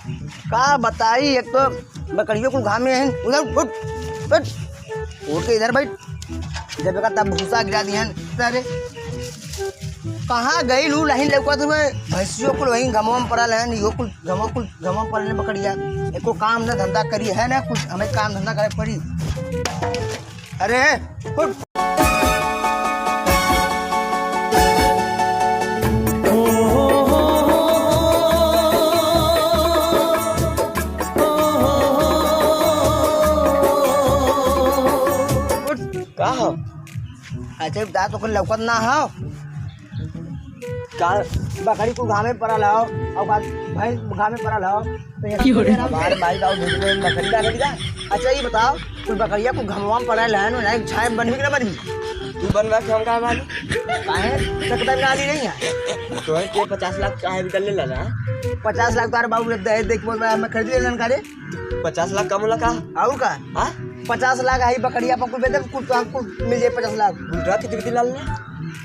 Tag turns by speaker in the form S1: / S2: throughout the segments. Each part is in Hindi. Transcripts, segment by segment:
S1: का बताई, एक तो बकरियों को घाम में है उधर उठ उठ उठ के इधर बैठ। जब का तब भूसा गिरा दिया अरे कहाँ गई लू नहीं लौका तुम्हें भैंसियों को वहीं गमों में पड़ल है यो कुल गमों पड़ने बकरिया एको काम न धंधा करी है ना कुछ हमें काम धंधा करे पड़ी। अरे उठ
S2: का हो
S1: अच्छा बता तो लौकत ना हो का बकरी को घामे पड़ल हो और भैंस घामे पड़ल हो तो हमारे भाई का बकरी डाल दिया। अच्छा ये बताओ तू बकरिया को घमवा में पड़ल है ना छाए बनवी कि ना बनवी
S2: तू बनवा के हम का मालूम
S1: काहे सकता में आली नहीं है
S2: तो है के 50 लाख काहे निकल ले ला
S1: 50 लाख तार बाबू दे देख बोल मैं खरीद लेलन का रे
S2: 50 लाख कम लगा
S1: और का
S2: हां
S1: 50 लाख आई बकरिया पर कुल बेदम कुल तो हमको मिल जाए 50 लाख।
S2: बुलटा कितने लाल ने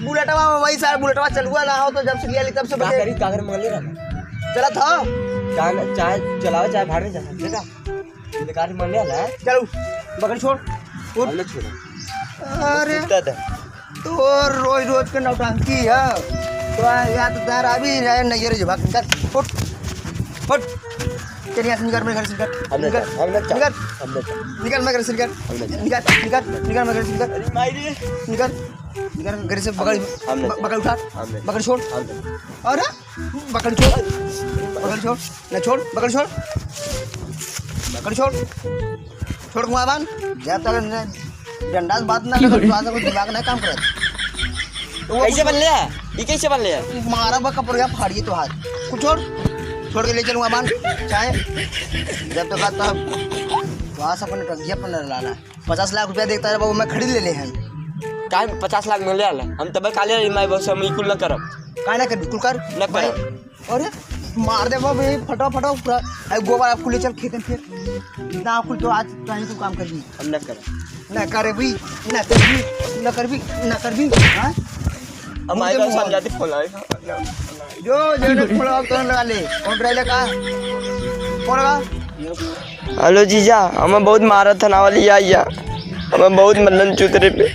S1: बुलेटवा वही सारा बुलेटवा चलुआ ना हो तो जब से लिया ली तब से
S2: का करी कागर मंगले रहा
S1: चला था
S2: चाहे चलावे चाहे भाड़ में जा देखा बेकार मंगले आला
S1: चलो बकरी छोड़
S2: हमने छोड़ा
S1: अरे तो रोज रोज के नौटंकी है तो या तो तार अभी नहीं रे भाग निकल फुट फुट चलिए निकल मेरे घर से निकल मैं घर से निकल मैं घर से निकल घर से बकरी उठा बकरी छोड़ और बकरी छोड़ ना छोड़ बकरी छोड़ घुमावान जब तक डंडा बात ना कर तो को दिमाग ना काम करत
S2: कैसे बन लिया ये कैसे बन लिया
S1: मारा बा कपड़ा फाड़िए तो हाथ कुछ छोड़ के ले चलूंगा बान चाहे जब तक आता वहाँ से अपन टंकिया पर लाना 50 लाख रुपया देखता है बाबू मैं खरीद ले हैं
S2: का 50 लाख मिल आला हम तब काले माई बस हम इकुल न करब
S1: का ना कर बिल्कुल कर
S2: न कर
S1: अरे मार दे बाबू फटा पूरा गोबर आपको ले चल खेत में फिर जितना आपको तो आज तू काम कर दी
S2: हम न कर
S1: ना करे भी ना कर भी हां
S2: हमारे पास समझाती फोन आएगा
S1: जो थोड़ा तो लगा ले कौन ड्राइवर का कौन लगा।
S2: हेलो जीजा हमें बहुत मारा था ना वाली आया हमें बहुत मल्लन चुतरे पे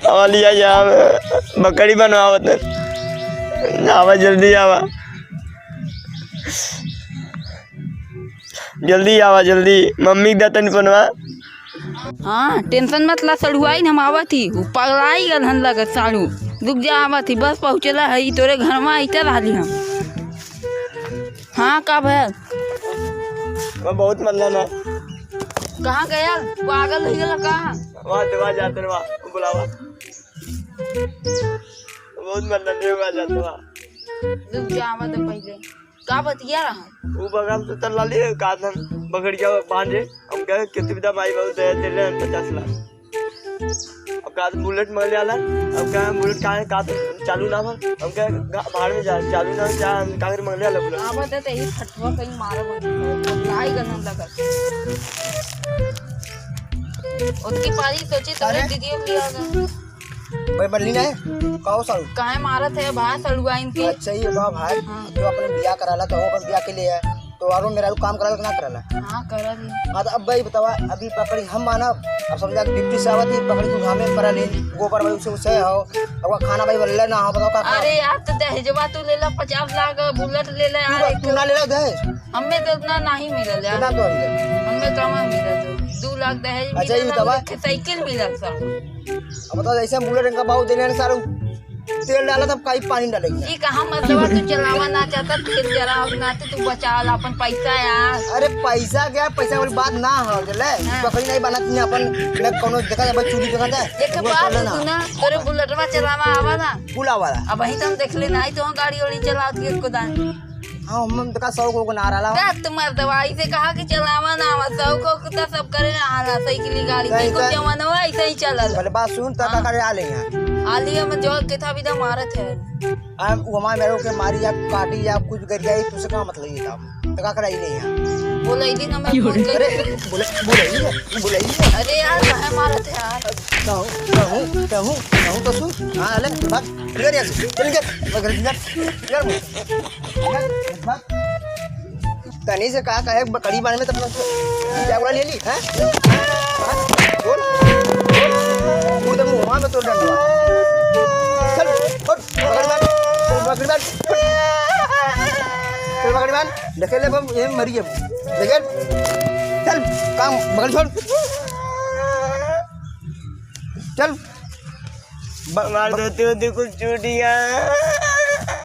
S2: वाली आया बकरी बनवावत आवा जल्दी आवा जल्दी मम्मी दतन बनवा।
S3: हाँ टेंशन मत ला सड़ुआई हम आवा थी पगलाई गल हन लगत साड़ू रुक जा आवा थी बस पहुँचला है तोरे घर में आते रही हम। हाँ का भैया
S2: मैं बहुत मल्लन है
S3: कहाँ गया पागल हो गया कहाँ
S2: वहाँ जाते वहाँ बुलावा बहुत मल्लन है वहाँ जाते वहाँ
S3: रुक जा आवा तो पहले का बतिया रहा
S2: वो बगल से तल्ला ले कादन बकरिया बांधे हम कहे कितनी विदा माई बहुत दे ले 50 लाख अब का बुलेट मंगले आला अब का बुलेट का चालू ना भर हम कहे भाड़ में जा चालू ना जा कागर मंगले आला बुलेट
S3: आवा तो यही फटवा कहीं मारा पगलाई गल हम लगत उसकी पारी सोचे तो दीदी भी आ गए
S1: भाई बल्ली ना कहो सारू
S3: काहे मारत है भाई सड़ुआ इनके।
S1: अच्छा ये बा भाई जो अपने बियाह कराला तो अपन बियाह के लिए है तो आरो मेरा काम कराला कि ना कराला
S3: हां करा दी
S1: हां तो अब भाई बतावा अभी बकरी हम मानब अब समझा कि डिप्टी से आवत बकरी को घामे पर ले गोबर भाई उसे हो अब खाना भाई बल्ले ना हो बताओ का। अरे
S3: यार तो दहेजवा तू ले ला 50 लाख बुलेट ले ले यार
S1: तू ना ले लो दहेज
S3: हमें तो उतना नहीं मिलल यार
S1: ना तो
S3: हमें कम मिलल 2 लाख दहेज
S1: अच्छा ये बतावा
S3: साइकिल मिलल सब
S1: अब बताओ ऐसे बुलेट का भाव देने सारू तेल डाला तब कहीं पानी डालेगी
S3: ये कहाँ मतलब तू चलावा ना चाहता तेल जरा ना तू बचा ला अपन पैसा यार।
S1: अरे पैसा क्या पैसा वाली बात ना हो चले बकरी नहीं बनाती है अपन न कोनो देखा जाए चूड़ी देखा जाए
S3: एक बात सुना तोरे बुलेटवा चलावा आवा ना
S1: पुला वाला
S3: अब वही तो हम देख ले नहीं तो गाड़ी वाड़ी चलाती है को दान
S1: हां हम तो का 100 को ना रहा
S3: क्या तुम्हारे दवाई से कहा कि चलावा ना आवा 100 को तो सब करे ना आला साइकिल गाड़ी को जमाना हुआ ऐसे ही चलल
S1: पहले बात सुन तब का करे आ ले यहां
S3: आलिया में जो के था भी तो मारत है
S1: हम वहां मेरे के मारी या काटी या कुछ कर गई तुझसे का मतलब ये था तो का कराई नहीं यहां
S3: बोले दिन हमें फोन करे
S1: बोले
S3: अरे यार कहां मारत है यार
S1: कहूं तो सुन हां ले भाग चल गया चल गया मगर यार तनी से कहा कहे बकरी बांधने में तो अपना क्या बोला ले ली हैं बोल बोल तो मुंह में तो डंडवा चल उठ बकरी बांध चल बकरी बांध देखे ले बम ये मरी है देखे चल काम बकरी छोड़
S2: मार देते हो कुछ चूटियाँ